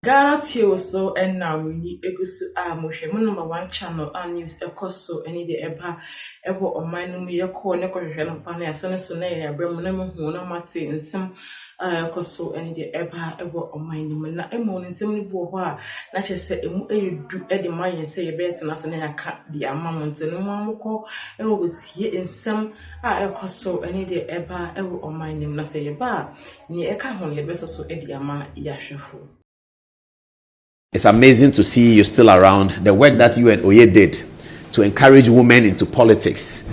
Ghanatube so and now we egusu mohwe number 1 channel and news ekoso any the ebo oman mu yeko ne kohwe no pa na yaso so na ya brem na mu hu na mate nsem ekoso any the ebo oman mu na emo nsem ni bu ho a na chese emu edu e de mayen se ye bet na se na yaka di amamont no amukọ ewo betie nsem ekoso any the ebo oman mu na se ye ba ni eka ho ye beso so e di ama yahwefo. It's amazing to see you still around. The work that you and Oye did to encourage women into politics,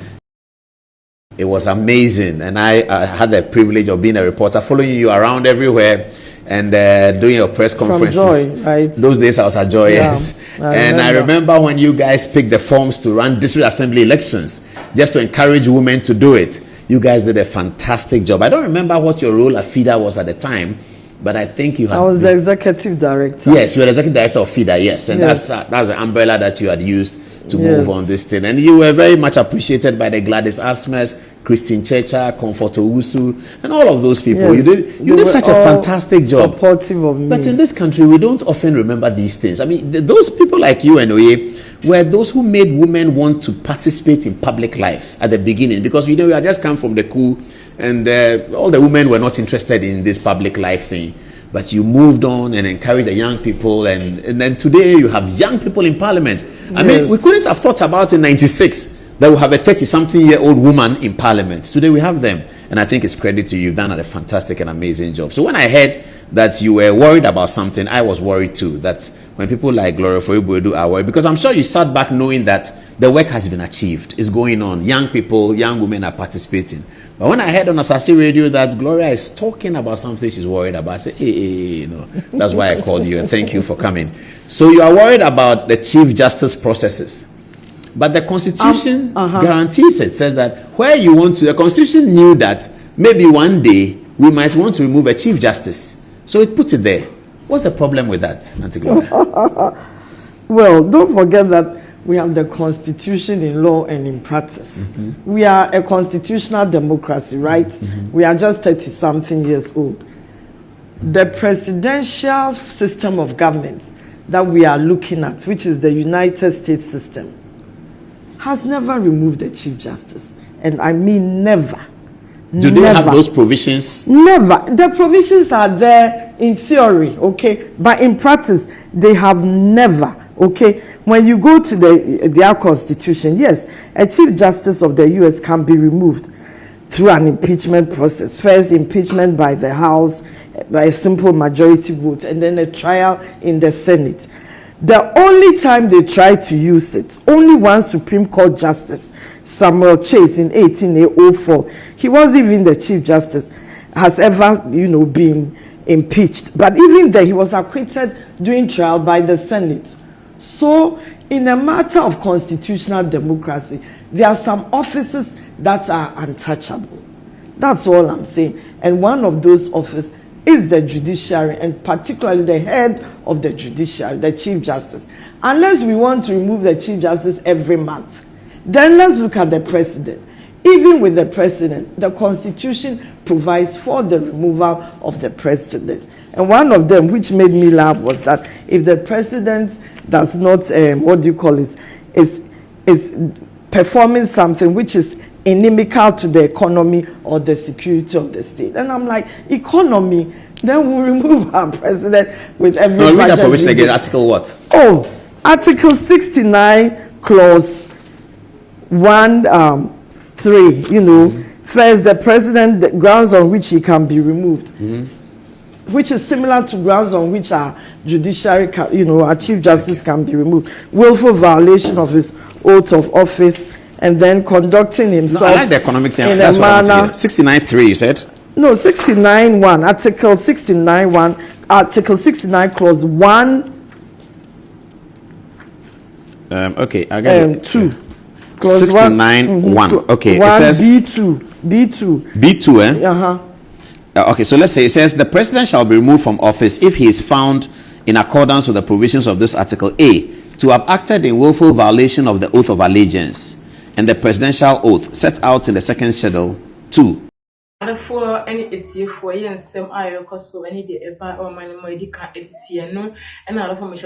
it was amazing. And I had the privilege of being a reporter, following you around everywhere and doing your press conferences. From Joy, right? Those days I was at Joy, yeah, yes. I remember when you guys picked the forms to run district assembly elections, just to encourage women to do it. You guys did a fantastic job. I don't remember what your role at FIDA was at the time, but I think you had... I was the executive director. Yes, you were the executive director of FIDA, yes. And yes. That's the umbrella that you had used to move on this thing. And you were very much appreciated by the Gladys Asmes, Christine Checha, Comfort Owusu, and all of those people. Yes. You did such a fantastic job. Supportive of me. But in this country, we don't often remember these things. I mean, those people like you and Oye were those who made women want to participate in public life at the beginning. Because we had just come from the coup, and all the women were not interested in this public life thing. But you moved on and encouraged the young people, and then today you have young people in parliament. I mean, we couldn't have thought about in 96 that we have a 30-something-year-old woman in parliament. Today we have them, and I think it's credit to you. You've done a fantastic and amazing job. So when I heard that you were worried about something, I was worried too. That when people like Gloria Foyibuedu are worried, because I'm sure you sat back knowing that the work has been achieved, it's going on. Young people, young women are participating. But when I heard on Asasi Radio that Gloria is talking about something she's worried about, I said, hey, that's why I called you, and thank you for coming. So you are worried about the Chief Justice processes. But the Constitution guarantees it, says that where you want to, the Constitution knew that maybe one day we might want to remove a Chief Justice. So it puts it there. What's the problem with that, Auntie Gloria? Well, don't forget that we have the Constitution in law and in practice. We are a constitutional democracy, right? We are just 30-something years old. The presidential system of government that we are looking at, which is the United States system, has never removed the Chief Justice. And I mean never. Do they have those provisions? Never. The provisions are there in theory, okay? But in practice, they have never, okay? When you go to their constitution, yes, a Chief Justice of the U.S. can be removed through an impeachment process. First, impeachment by the House, by a simple majority vote, and then a trial in the Senate. The only time they tried to use it, only one Supreme Court Justice, Samuel Chase, in 1804, he wasn't even the Chief Justice, has ever, been impeached. But even then, he was acquitted during trial by the Senate. So, in a matter of constitutional democracy, there are some offices that are untouchable. That's all I'm saying. And one of those offices is the judiciary, and particularly the head of the judiciary, the Chief Justice. Unless we want to remove the Chief Justice every month, then let's look at the president. Even with the president, the Constitution provides for the removal of the president. And one of them, which made me laugh, was that if the president does not, is performing something which is inimical to the economy or the security of the state. And I'm like, economy, then we'll remove our president with every budget. Read that provision again, Article what? Oh, Article 69, Clause 1, 3, First, the president, the grounds on which he can be removed, which is similar to grounds on which our judiciary, our Chief Justice can be removed. Willful violation of his oath of office, and then conducting himself. I like the economic thing. That's what I want to hear. 69.3, you said? No, 69.1. Article 69.1. Article 69, Clause 1. Okay, I got it. 2. 69.1. Okay, it says B2. B2, eh? Okay, so let's say it says the president shall be removed from office if he is found in accordance with the provisions of this article A to have acted in willful violation of the oath of allegiance and the presidential oath set out in the second schedule 2 for any for yen some I so any the eba or my medica edit no and out of my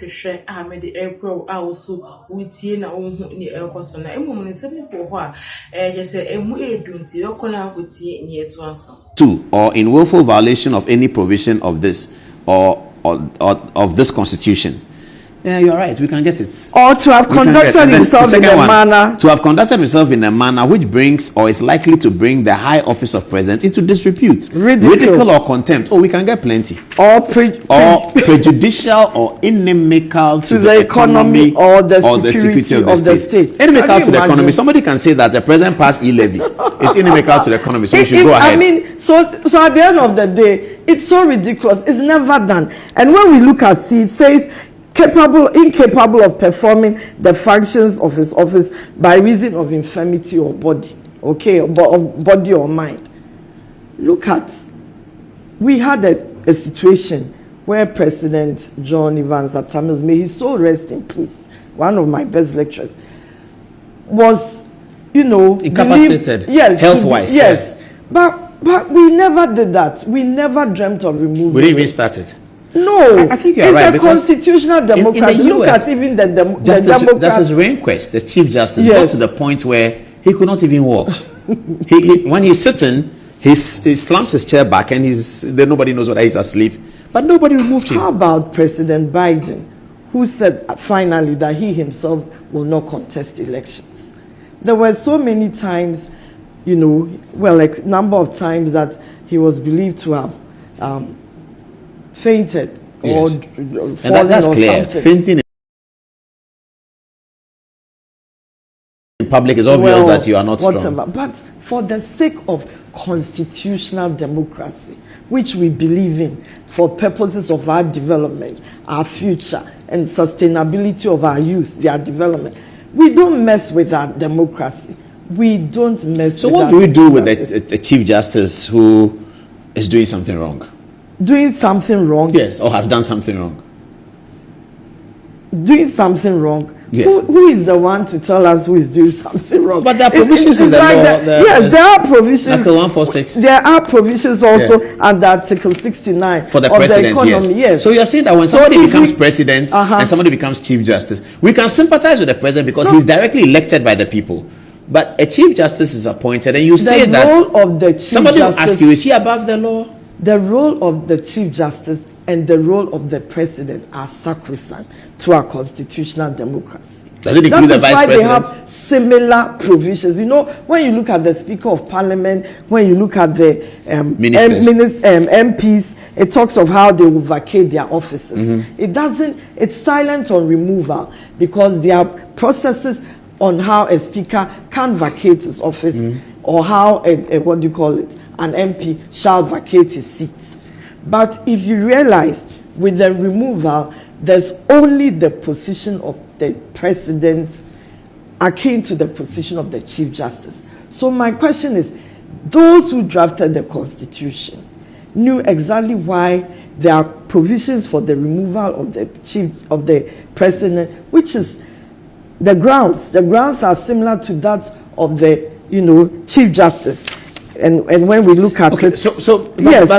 share I made the April also with ye na ni elcoso na emu seven for just say a muy doing to your corner with ye near to us. 2 or in willful violation of any provision of this or of this constitution. Yeah, you're right. We can get it. Or to have conducted himself in a manner. To have conducted himself in a manner which brings or is likely to bring the high office of president into disrepute, ridicule or contempt. Oh, we can get plenty. Or prejudicial or inimical to the economy or the security of the state. Inimical to the economy. Somebody can say that the president passed e-levy. It's inimical to the economy. So we should go ahead. I mean, so at the end of the day, it's so ridiculous. It's never done. And when we look at C, it says incapable of performing the functions of his office by reason of infirmity or body, okay, of body or mind. Look at, we had a situation where President John Evans Attamis, may his soul rest in peace, one of my best lecturers, was, incapacitated, health-wise. Yes, but we never did that. We never dreamt of removing. We didn't even start it. No, I think you're right. It's a constitutional democracy. In the US, look at even the Democrats. Justice Rehnquist, the Chief Justice, got to the point where he could not even walk. When he's sitting, he slumps his chair back and nobody knows whether he's asleep. But nobody removed him. How about President Biden, who said finally that he himself will not contest elections? There were so many times, like number of times that he was believed to have fainted or fallen that's or clear. Something. Fainting in public is obvious that you are not strong. But for the sake of constitutional democracy, which we believe in for purposes of our development, our future, and sustainability of our youth, their development, we don't mess with our democracy. We don't mess So with what do we do with the Chief Justice who is doing something wrong? Doing something wrong? Yes, or has done something wrong. Doing something wrong? Yes. Who is the one to tell us who is doing something wrong? But there are provisions in the law. Yes, there are provisions. Article 146. There are provisions also under Article 69 for the president. Yes. So you're saying that when somebody becomes president and somebody becomes Chief Justice, we can sympathize with the president because he's directly elected by the people. But a Chief Justice is appointed, and you say that somebody will ask you, is he above the law? The role of the Chief Justice and the role of the President are sacrosanct to our constitutional democracy. Does it include the Vice President? They have similar provisions. When you look at the Speaker of Parliament, when you look at the MPs, it talks of how they will vacate their offices. It's silent on removal because there are processes on how a Speaker can vacate his office or how an MP shall vacate his seat. But if you realize with the removal, there's only the position of the president akin to the position of the Chief Justice. So my question is, those who drafted the Constitution knew exactly why there are provisions for the removal of the president, which is the grounds. The grounds are similar to that of the Chief Justice. And when we look at it, so it means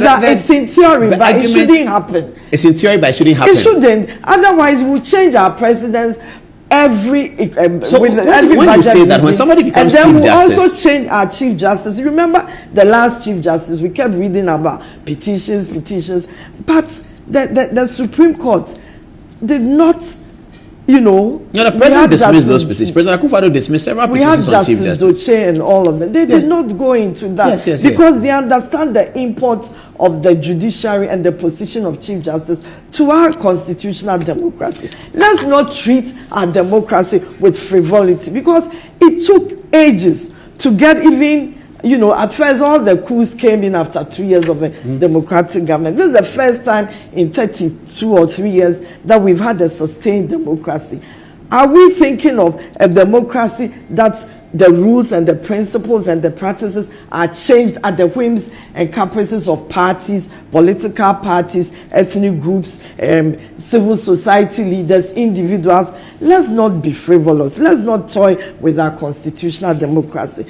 that it's in theory, but it shouldn't happen. It's in theory, but it shouldn't happen. It shouldn't. Otherwise, we'll change our presidents every when you say that, when somebody becomes Chief Justice, and then we'll also change our Chief Justice. You remember the last Chief Justice? We kept reading about petitions, but the Supreme Court did not. The president dismissed those petitions. President Akufo-Addo dismissed several petitions on Chief Justice. We had Justice Doche and all of them. They did not go into that because they understand the import of the judiciary and the position of Chief Justice to our constitutional democracy. Let's not treat our democracy with frivolity because it took ages to get even. At first, all the coups came in after 3 years of a democratic government. This is the first time in 32 or 3 years that we've had a sustained democracy. Are we thinking of a democracy that the rules and the principles and the practices are changed at the whims and caprices of parties, political parties, ethnic groups, civil society leaders, individuals? Let's not be frivolous. Let's not toy with our constitutional democracy.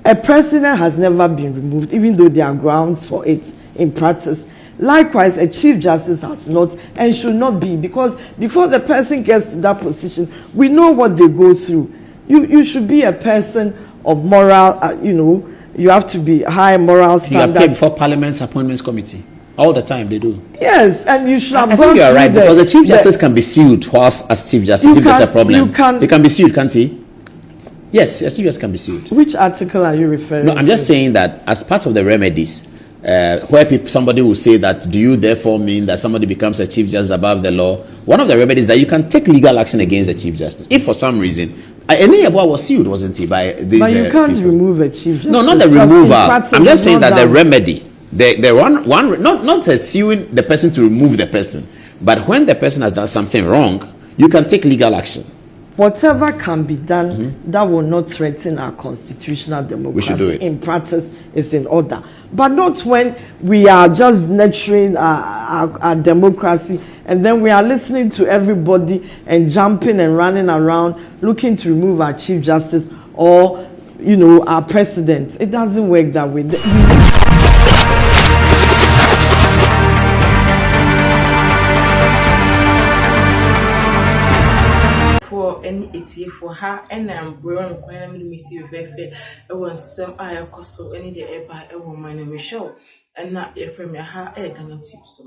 A president has never been removed, even though there are grounds for it in practice. Likewise, a chief justice has not and should not be, because before the person gets to that position, we know what they go through. You should be a person of moral, you have to be high moral standard. You are paid for Parliament's Appointments Committee. All the time they do. Yes, and you should have I think you are right, because the chief justice can be sued whilst as chief justice if there's a problem. He can be sued, can't he? Yes, a chief justice can be sued. Which article are you referring to? No, I'm just saying that as part of the remedies, where somebody will say that, do you therefore mean that somebody becomes a chief justice above the law? One of the remedies is that you can take legal action against the chief justice if for some reason Eneyabo was sued, wasn't he, by these But you can't people. remove a chief justice. No, not the removal. I'm just saying that the remedy, not suing the person to remove the person, but when the person has done something wrong, you can take legal action. Whatever can be done that will not threaten our constitutional democracy, we should do it. In practice is in order. But not when we are just nurturing our democracy and then we are listening to everybody and jumping and running around looking to remove our chief justice or, our president. It doesn't work that way. Any ETF for her and I'm brown quite missy vefe some I also any day by a woman Michelle and not if from your hair Ghanatube so